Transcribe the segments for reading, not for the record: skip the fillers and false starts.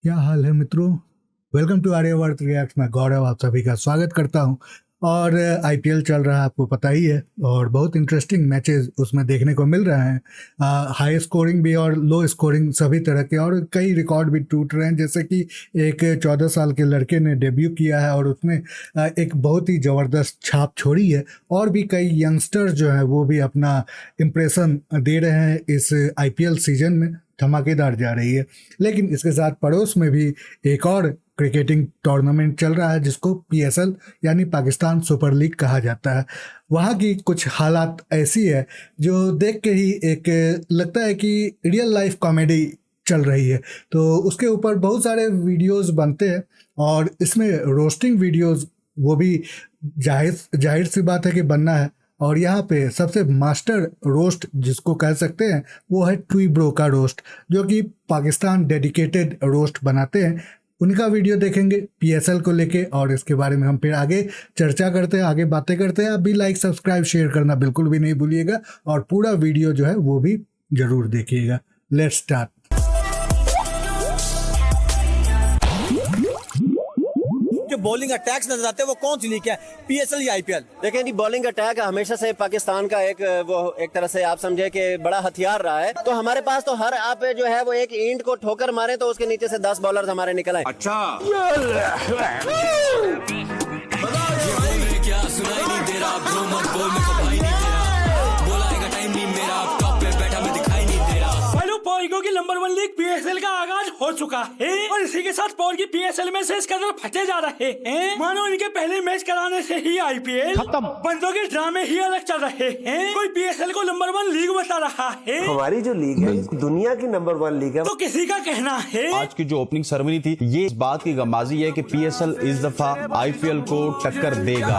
क्या हाल है मित्रों। Welcome to Aryavart reacts. मैं गौरव आप सभी का स्वागत करता हूं। और आईपीएल चल रहा है, आपको पता ही है, और बहुत इंटरेस्टिंग मैचेस उसमें देखने को मिल रहे हैं। हाई स्कोरिंग भी और लो स्कोरिंग सभी तरह के, और कई रिकॉर्ड भी टूट रहे हैं। जैसे कि एक 14 साल के लड़के ने डेब्यू किया है और उसने एक बहुत ही ज़बरदस्त छाप छोड़ी है। और भी कई यंगस्टर्स जो हैं वो भी अपना इम्प्रेशन दे रहे हैं इस आईपीएल सीजन में। धमाकेदार जा रही है। लेकिन इसके साथ पड़ोस में भी एक और क्रिकेटिंग टूर्नामेंट चल रहा है जिसको पीएसएल यानी पाकिस्तान सुपर लीग कहा जाता है। वहाँ की कुछ हालात ऐसी है जो देख के ही एक लगता है कि रियल लाइफ कॉमेडी चल रही है। तो उसके ऊपर बहुत सारे वीडियोस बनते हैं और इसमें रोस्टिंग वीडियोस वो भी जाहिर सी बात है कि बनना है। और यहाँ पे सबसे मास्टर रोस्ट जिसको कह सकते हैं वो है ट्वी ब्रो का रोस्ट, जो कि पाकिस्तान डेडिकेटेड रोस्ट बनाते हैं। उनका वीडियो देखेंगे पीएसएल को लेके, और इसके बारे में हम फिर आगे चर्चा करते हैं, आगे बातें करते हैं। आप भी लाइक सब्सक्राइब शेयर करना बिल्कुल भी नहीं भूलिएगा, और पूरा वीडियो जो है वो भी जरूर देखिएगा। Let's start. बॉलिंग अटैक्स नजर आते हैं, वो कौन सी लीग है, पीएसएल या आईपीएल? देखें जी, बॉलिंग अटैक हमेशा से पाकिस्तान का एक तरह से आप समझे कि बड़ा हथियार रहा है। तो हमारे पास तो हर आप जो है वो एक ईंट को ठोकर मारे तो उसके नीचे से 10 बॉलर हमारे निकल आए। अच्छा क्या सुनाई नहीं दे रहा, ब्रो मत बोल, मैं तो भाई नहीं तेरा, बोलाएगा टाइम नहीं मेरा, अब टॉप पे बैठा मैं दिखाई नहीं दे रहा। पॉल की नंबर 1 लीग पीएसएल का आगाज हो चुका है और इसी के साथ पॉल की पीएसएल में से इस कदर फटे जा रहे हैं मानो इनके पहले मैच कराने से ही आईपीएल खत्म। बंदों के ड्रामे ही अलग चल रहे हैं। कोई पीएसएल को नंबर 1 लीग बता रहा है। हमारी जो लीग है दुनिया की नंबर 1 लीग है। तो किसी का कहना है आज की जो ओपनिंग सेरेमनी थी ये इस बात की गमाजी है कि पीएसएल इस दफा आईपीएल को टक्कर देगा।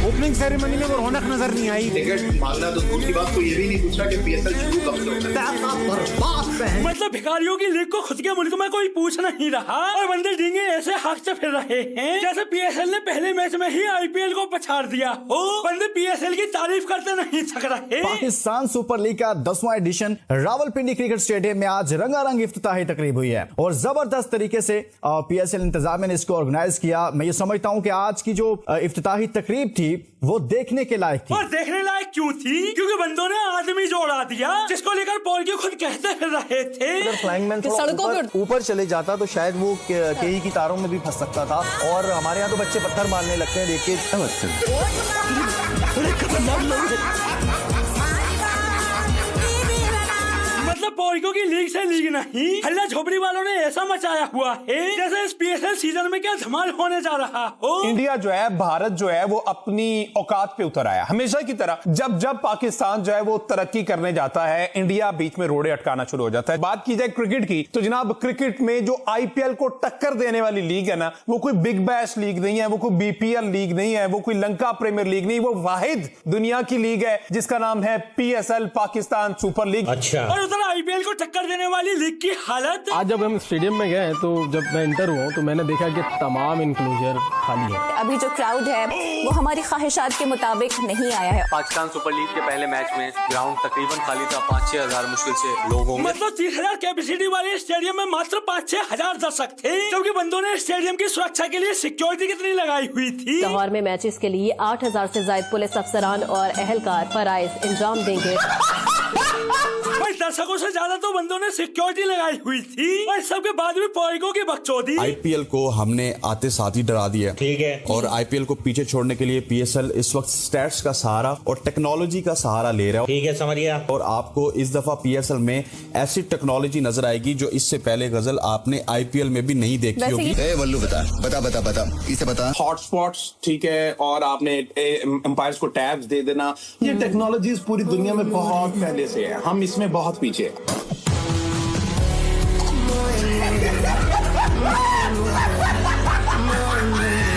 ओपनिंग सेरेमनी में वो रौनक नजर नहीं आई। टिकट मांगना तो दूर की बात, को ये भी नहीं पूछा कि पीएसएल शुरू कब से होगा। मतलब भिखारियों की लीग को खुद के मुल्क में कोई पूछ नहीं रहा और बंदे डींगे ऐसे हाँकते फिर रहे हैं जैसे पीएसएल ने पहले मैच में ही आईपीएल को पछाड़ दिया हो। बंदे पीएसएल की तारीफ करते नहीं थक रहे। पाकिस्तान सुपर लीग का 10वां एडिशन रावलपिंडी क्रिकेट स्टेडियम में आज रंगारंग इफ्तिताही तकरीब हुई है और जबरदस्त तरीके से पीएसएल इंतजामिया ने इसको ऑर्गेनाइज किया। मैं ये समझता हूँ कि आज की जो इफ्तिताही तकरीब थी वो देखने के लायक थी। और देखने लायक क्यों थी? क्योंकि बंदों ने आदमी जोड़ा दिया जिसको लेकर पॉल के खुद कहते फिर रहे थे। अगर फ्लाइंगमैन सड़कों पर ऊपर चले जाता तो शायद वो कई की तारों में भी फंस सकता था। और हमारे यहाँ तो बच्चे पत्थर मारने लगते हैं, देखिए। मतलब पॉलिको की लीग से लीग नहीं, हल्ला झोपड़ी वालों ने ऐसा मचाया हुआ है जैसे इस पीएसएल सीजन में क्या धमाल होने जा रहा हो। इंडिया जो है, भारत जो है वो अपनी औकात पे उतर आया। हमेशा की तरह जब जब पाकिस्तान जो है वो तरक्की करने जाता है, इंडिया बीच में रोड़े अटकाना शुरू हो जाता है। बात की जाए क्रिकेट की तो जनाब क्रिकेट में जो आईपीएल को टक्कर देने वाली लीग है ना, वो कोई बिग बैश लीग नहीं है, वो कोई बीपीएल लीग नहीं है, वो कोई लंका प्रीमियर लीग नहीं, वो वाहिद दुनिया की लीग है जिसका नाम है पीएसएल पाकिस्तान सुपर लीग। अच्छा, और उधर आईपीएल को टक्कर देने वाली लीग की हालत। आज जब हम स्टेडियम में गए तो जब मैं इंटर हुआ तो मैंने देखा कि तमाम इंक्लोजर खाली है। अभी जो क्राउड है वो हमारी ख्वाहिशात के मुताबिक नहीं आया है। पाकिस्तान सुपर लीग के पहले मैच में ग्राउंड तकरीबन खाली था, 5-6 हजार मुश्किल से लोग होंगे। मतलब 30,000 कैपेसिटी वाले स्टेडियम में मात्र 5-6 हजार दर्शक थे, जबकि बंदों ने स्टेडियम की सुरक्षा के लिए सिक्योरिटी कितनी लगाई हुई थी। लाहौर में मैचेस के लिए 8,000 से ज्यादा पुलिस अफसरान और अहलकार फराइज इंजाम देंगे। दर्शकों से ज्यादा तो बंदों ने सिक्योरिटी लगाई हुई थी और सबके बाद भी पॉइंटों की बकचोदी। आईपीएल को हमने आते साथ ही डरा दिया, ठीक है। और आईपीएल को पीछे छोड़ने के लिए पीएसएल इस वक्त स्टैट्स का सहारा और टेक्नोलॉजी का सहारा ले रहा है। ठीक है, समझ गया। और आपको इस दफा पीएसएल में ऐसी टेक्नोलॉजी नजर आएगी जो इससे पहले गजल आपने आईपीएल में भी नहीं देखी होगी। वल्लू बता इसे बता। हॉटस्पॉट्स, ठीक है, और आपने एम्पायर्स को टैब्स दे देना, ये टेक्नोलॉजीज पूरी दुनिया में बहुत पहले से है, हम इसमें बहुत पीछे।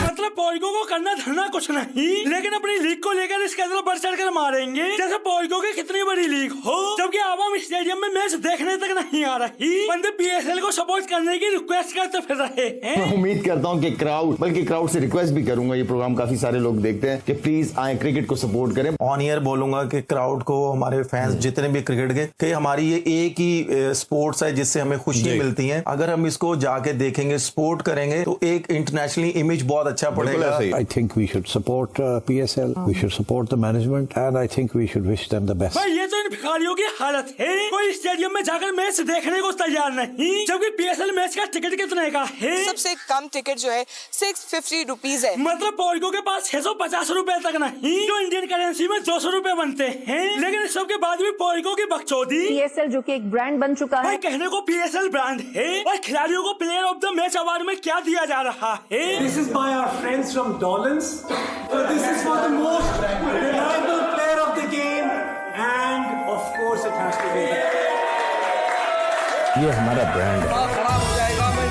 मतलब मतलब पॉइगो को करना धरना कुछ नहीं, लेकिन अपनी लीग को लेकर इसके अंदर बढ़ चढ़ कर मारेंगे जैसे पॉइगो की कितनी बड़ी लीग हो, जबकि आवाम स्टेडियम में मैच देखने तक नहीं आ रही, बंदे PSL को सपोर्ट करने की रिक्वेस्ट करते फिर रहे हैं। मैं उम्मीद करता हूँ कि क्राउड से रिक्वेस्ट भी करूंगा, ये प्रोग्राम काफी सारे लोग देखते हैं, कि प्लीज आए क्रिकेट को सपोर्ट करें। ऑन ईयर बोलूंगा कि क्राउड को, हमारे फैंस जितने भी क्रिकेट के, कि हमारी ये एक ही स्पोर्ट्स है जिससे हमें खुशी मिलती है। अगर हम इसको जाके देखेंगे, सपोर्ट करेंगे, तो एक इंटरनेशनली इमेज बहुत अच्छा पड़ेगा। I think we should support PSL, we should support the management, and I think we should wish them the best. भाई ये तो इन भिखारियों की हालत है, कोई स्टेडियम में जाकर मैच देखने को तैयार नहीं, जबकि PSL मैच का टिकट कितने का है? सबसे कम टिकट जो है 650 रुपीज है। मतलब पॉइगो के पास 650 रुपए तक नहीं, जो इंडियन करेंसी में 200 रुपए बनते हैं, लेकिन इस सब के बाद भी पॉइगो की बकचोदी। PSL जो कि एक ब्रांड बन चुका है, कहने को PSL ब्रांड है, और खिलाड़ियों को player of the match award में क्या दिया जा रहा है? This is by our friends from Dolans. So this is for the most reliable player of the game, and of course it has to be. ये हमारा ब्रांड है। खराब हो जाएगा, मैं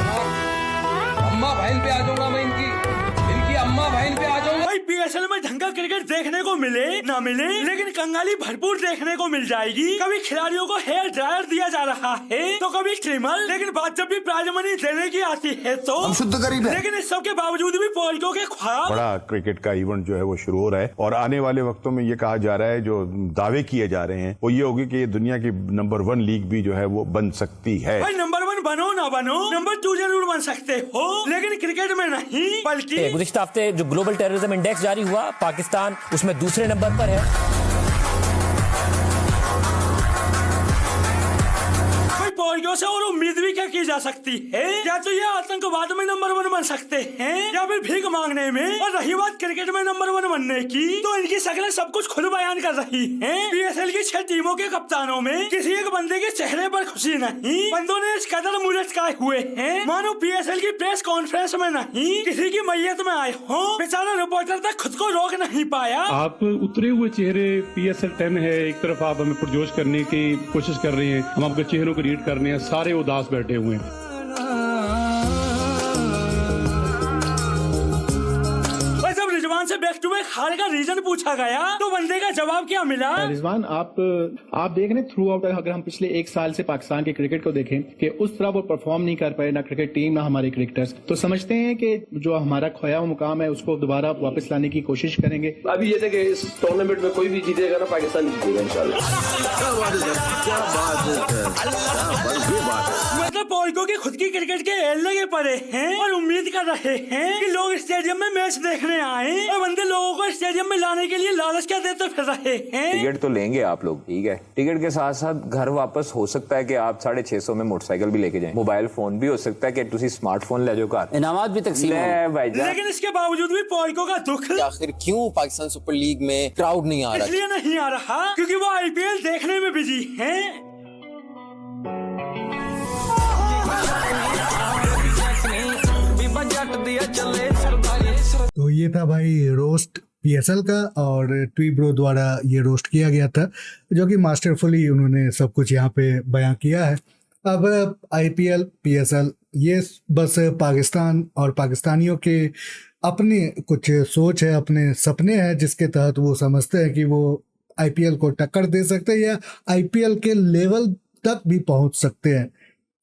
अम्मा बहन पे आ जाऊंगा, मैं इनकी अम्मा बहन पे आ जाऊंगा। भाई PSL में ढंग का क्रिकेट देखने को मिले ना मिले, लेकिन कंगाली भरपूर देखने को मिल जाएगी। कभी खिलाड़ियों को हेयर ड्रायर दिया जा रहा है, तो कभी ट्रिमर, लेकिन बात जब भी प्राइज मनी देने की आती है तो हम शुद्ध गरीब हैं। लेकिन इस सब के बावजूद भी पॉइगो के ख्वाब। बड़ा क्रिकेट का इवेंट जो है वो शुरू हो रहा है, और आने वाले वक्तों में ये कहा जा रहा है, जो दावे किए जा रहे हैं वो ये होगी कि दुनिया की नंबर 1 लीग भी जो है वो बन सकती है। भाई नंबर 1 बनो ना बनो, नंबर 2 जरूर बन सकते हो, लेकिन क्रिकेट में नहीं, बल्कि गुज़िश्ता हफ्ते जो ग्लोबल टेररिज्म इंडेक्स जारी हुआ, पाकिस्तान उसमें दूसरे नंबर पर है। पॉइगो से और उम्मीद भी क्या की जा सकती है? या तो ये आतंकवाद में नंबर 1 बन सकते हैं, या फिर भीख मांगने में। और रही बात क्रिकेट में नंबर 1 बनने की, तो इनकी शक्लें सब कुछ खुद बयान कर रही हैं। PSL की 6 टीमों के कप्तानों में किसी एक बंदे के चेहरे पर खुशी नहीं, बंदों ने इस कदर मुंह लटकाए हुए हैं मानो PSL की प्रेस कॉन्फ्रेंस में नहीं, किसी की मैयत में आए हो। बेचारा रिपोर्टर तक खुद को रोक नहीं पाया। आप उतरे हुए चेहरे, PSL 10 है, एक तरफ आप हमें पुरजोश करने की कोशिश कर रहे हैं, हम आपके चेहरों को रीड करने हैं, सारे उदास बैठे हुए हैं। जब रिजवान से बैक टू बैक हार का रीजन पूछा गया, तो बंदे का जवाब क्या मिला? रिजवान, आप देख रहे थ्रू आउट, अगर हम पिछले 1 साल से पाकिस्तान के क्रिकेट को देखें कि उस तरह वो परफॉर्म नहीं कर पाए, ना क्रिकेट टीम ना हमारे क्रिकेटर्स, तो समझते हैं कि जो हमारा खोया हुआ मुकाम है उसको दोबारा वापस लाने की कोशिश करेंगे। अभी ये थे कि इस टूर्नामेंट में कोई भी जीतेगा ना, पाकिस्तान जीतेगा इंशाल्लाह। मतलब पॉइगो की खुद की क्रिकेट के एल लगे पड़े हैं और उम्मीद कर रहे हैं कि लोग स्टेडियम में मैच देखने आए, और बंदे लोगों को स्टेडियम में लाने के लिए लालच क्या देते फिर रहे हैं। टिकट तो लेंगे आप लोग, ठीक है, टिकट के साथ साथ घर वापस हो सकता है कि आप 650 में मोटरसाइकिल भी लेके जाएं, मोबाइल फोन भी हो सकता है कि तुसी स्मार्टफोन ले जाओ घर, इनामात भी तकसीम लेकिन इसके बावजूद भी पॉइगो का दुख, आखिर क्यों पाकिस्तान सुपर लीग में क्राउड नहीं आ रहा? इसलिए नहीं आ रहा क्योंकि वो IPL देखने में बिजी हैं। तो ये था भाई रोस्ट PSL का, और ट्वी ब्रो द्वारा ये रोस्ट किया गया था, जो कि मास्टरफुली उन्होंने सब कुछ यहाँ पे बयां किया है। अब IPL PSL ये बस पाकिस्तान और पाकिस्तानियों के अपने कुछ सोच है, अपने सपने हैं, जिसके तहत वो समझते हैं कि वो IPL को टक्कर दे सकते हैं या IPL के लेवल तक भी पहुंच सकते हैं।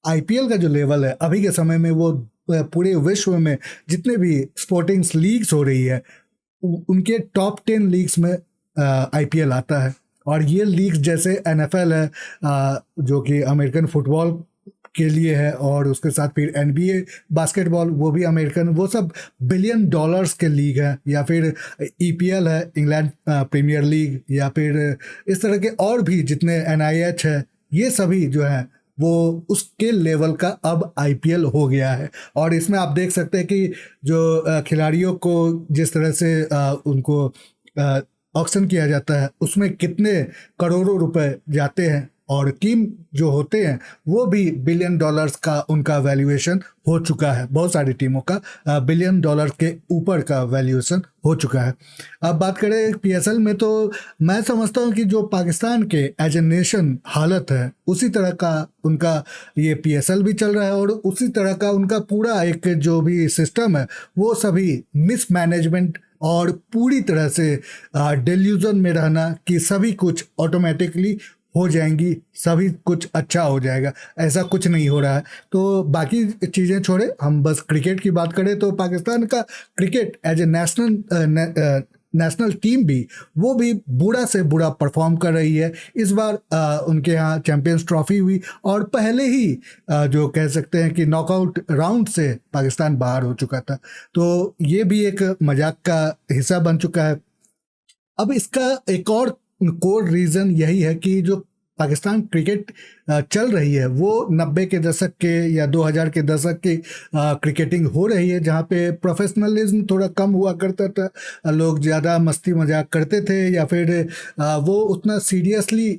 IPL का जो लेवल है अभी के समय में, वो पूरे विश्व में जितने भी स्पोर्टिंग्स लीग्स हो रही है उनके टॉप 10 लीग्स में IPL आता है। और ये लीग्स जैसे NFL है जो कि अमेरिकन फुटबॉल के लिए है, और उसके साथ फिर NBA बास्केटबॉल, वो भी अमेरिकन, वो सब $बिलियन के लीग है, या फिर EPL है, इंग्लैंड प्रीमियर लीग, या फिर इस तरह के और भी जितने NIH है, ये सभी जो है वो उसके लेवल का अब IPL हो गया है। और इसमें आप देख सकते हैं कि जो खिलाड़ियों को जिस तरह से उनको ऑक्शन किया जाता है, उसमें कितने करोड़ों रुपए जाते हैं। और टीम जो होते हैं वो भी $1 बिलियन का उनका वैल्यूएशन हो चुका है। बहुत सारी टीमों का $1 बिलियन के ऊपर का वैल्यूएशन हो चुका है। अब बात करें PSL में, तो मैं समझता हूँ कि जो पाकिस्तान के एज ए नेशन हालत है उसी तरह का उनका ये PSL भी चल रहा है, और उसी तरह का उनका पूरा एक जो भी सिस्टम है वो सभी मिसमैनेजमेंट और पूरी तरह से डेल्यूजन में रहना कि सभी कुछ ऑटोमेटिकली हो जाएंगी, सभी कुछ अच्छा हो जाएगा, ऐसा कुछ नहीं हो रहा है। तो बाकी चीज़ें छोड़े, हम बस क्रिकेट की बात करें तो पाकिस्तान का cricket as a national team भी वो भी बुरा से बुरा परफॉर्म कर रही है। इस बार उनके यहाँ चैंपियंस ट्रॉफी हुई और पहले ही जो कह सकते हैं कि नॉकआउट राउंड से पाकिस्तान बाहर हो चुका था, तो ये भी एक मजाक का हिस्सा बन चुका है। अब इसका एक और कोर रीज़न यही है कि जो पाकिस्तान क्रिकेट चल रही है वो 90 के दशक के या 2000 के दशक की क्रिकेटिंग हो रही है, जहाँ पे प्रोफेशनलिज्म थोड़ा कम हुआ करता था, लोग ज़्यादा मस्ती मजाक करते थे या फिर वो उतना सीरियसली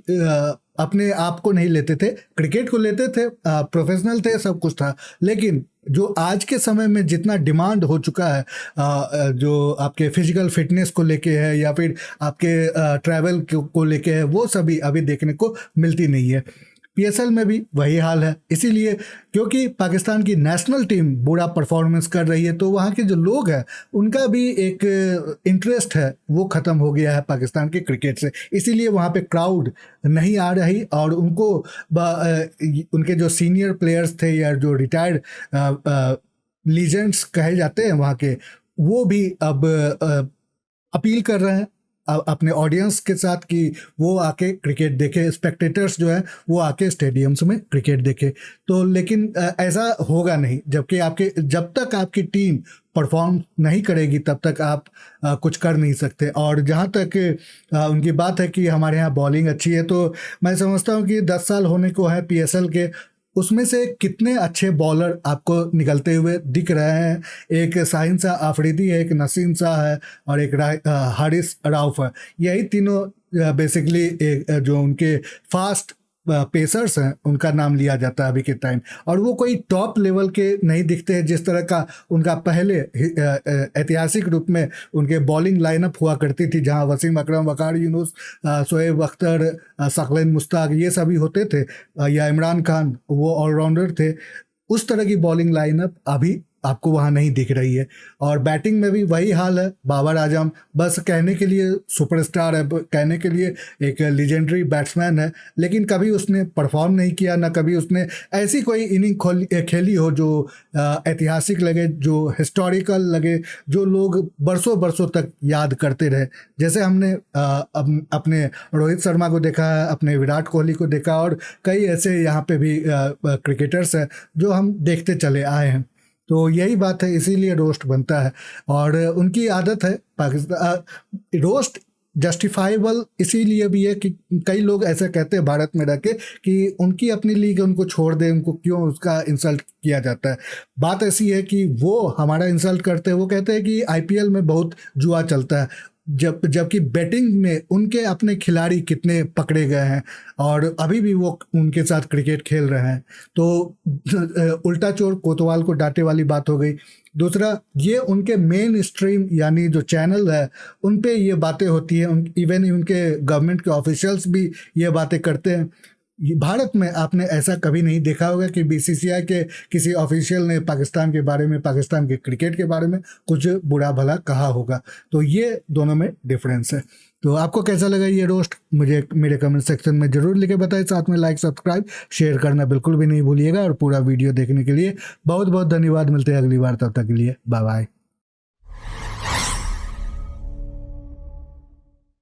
अपने आप को नहीं लेते थे, क्रिकेट को लेते थे, प्रोफेशनल थे, सब कुछ था। लेकिन जो आज के समय में जितना डिमांड हो चुका है जो आपके फिजिकल फिटनेस को लेके है या फिर आपके ट्रैवल को लेके है, वो सभी अभी देखने को मिलती नहीं है। PSL में भी वही हाल है, इसीलिए क्योंकि पाकिस्तान की नेशनल टीम बुरा परफॉर्मेंस कर रही है तो वहाँ के जो लोग हैं उनका भी एक इंटरेस्ट है वो ख़त्म हो गया है पाकिस्तान के क्रिकेट से, इसीलिए वहाँ पे क्राउड नहीं आ रही और उनको उनके जो सीनियर प्लेयर्स थे या जो रिटायर्ड लीजेंड्स कहे जाते हैं वहाँ के, वो भी अब अपील कर रहे हैं अपने ऑडियंस के साथ कि वो आके क्रिकेट देखे, स्पेक्टेटर्स जो हैं वो आके स्टेडियम्स में क्रिकेट देखे। तो लेकिन ऐसा होगा नहीं, जब तक आपकी टीम परफॉर्म नहीं करेगी तब तक आप कुछ कर नहीं सकते। और जहाँ तक उनकी बात है कि हमारे यहाँ बॉलिंग अच्छी है, तो मैं समझता हूँ कि 10 साल होने को है PSL के, उसमें से कितने अच्छे बॉलर आपको निकलते हुए दिख रहे हैं। एक शाहीन शाह आफरीदी है, एक नसीम शाह है और एक हारिस रऊफ है। यही तीनों बेसिकली जो उनके फास्ट पेसर्स हैं उनका नाम लिया जाता है अभी के टाइम, और वो कोई टॉप लेवल के नहीं दिखते हैं जिस तरह का उनका पहले ऐतिहासिक रूप में उनके बॉलिंग लाइनअप हुआ करती थी, जहां वसीम अकरम, वकार यूनुस, शोएब अख्तर, सकलैन मुश्ताक ये सभी होते थे, या इमरान खान वो ऑलराउंडर थे। उस तरह की बॉलिंग लाइनअप अभी आपको वहाँ नहीं दिख रही है। और बैटिंग में भी वही हाल है। बाबर आजम बस कहने के लिए सुपरस्टार है, कहने के लिए एक लीजेंडरी बैट्समैन है, लेकिन कभी उसने परफॉर्म नहीं किया, ना कभी उसने ऐसी कोई इनिंग खेली हो जो ऐतिहासिक लगे, जो हिस्टोरिकल लगे, जो लोग बरसों बरसों तक याद करते रहे। जैसे हमने अपने रोहित शर्मा को देखा है, अपने विराट कोहली को देखा, और कई ऐसे यहाँ पे भी क्रिकेटर्स हैं जो हम देखते चले आए हैं। तो यही बात है, इसीलिए रोस्ट बनता है और उनकी आदत है। पाकिस्तान रोस्ट जस्टिफाइबल इसीलिए भी है कि कई लोग ऐसा कहते हैं भारत में रह के कि उनकी अपनी लीग है, उनको छोड़ दें, उनको क्यों उसका इंसल्ट किया जाता है। बात ऐसी है कि वो हमारा इंसल्ट करते हैं, वो कहते हैं कि IPL में बहुत जुआ चलता है, जबकि बैटिंग में उनके अपने खिलाड़ी कितने पकड़े गए हैं और अभी भी वो उनके साथ क्रिकेट खेल रहे हैं। तो उल्टा चोर कोतवाल को डांटे वाली बात हो गई। दूसरा, ये उनके मेन स्ट्रीम यानी जो चैनल है उन पे ये बातें होती हैं, इवन उनके गवर्नमेंट के ऑफिशियल्स भी ये बातें करते हैं। भारत में आपने ऐसा कभी नहीं देखा होगा कि BCCI के किसी ऑफिशियल ने पाकिस्तान के बारे में, पाकिस्तान के क्रिकेट के बारे में कुछ बुरा भला कहा होगा। तो ये दोनों में डिफरेंस है। तो आपको कैसा लगा ये रोस्ट, मुझे मेरे कमेंट सेक्शन में ज़रूर लिखे बताएं। साथ में लाइक, सब्सक्राइब, शेयर करना बिल्कुल भी नहीं भूलिएगा। और पूरा वीडियो देखने के लिए बहुत बहुत धन्यवाद। मिलते हैं अगली बार, तब तक के लिए बाय बाय।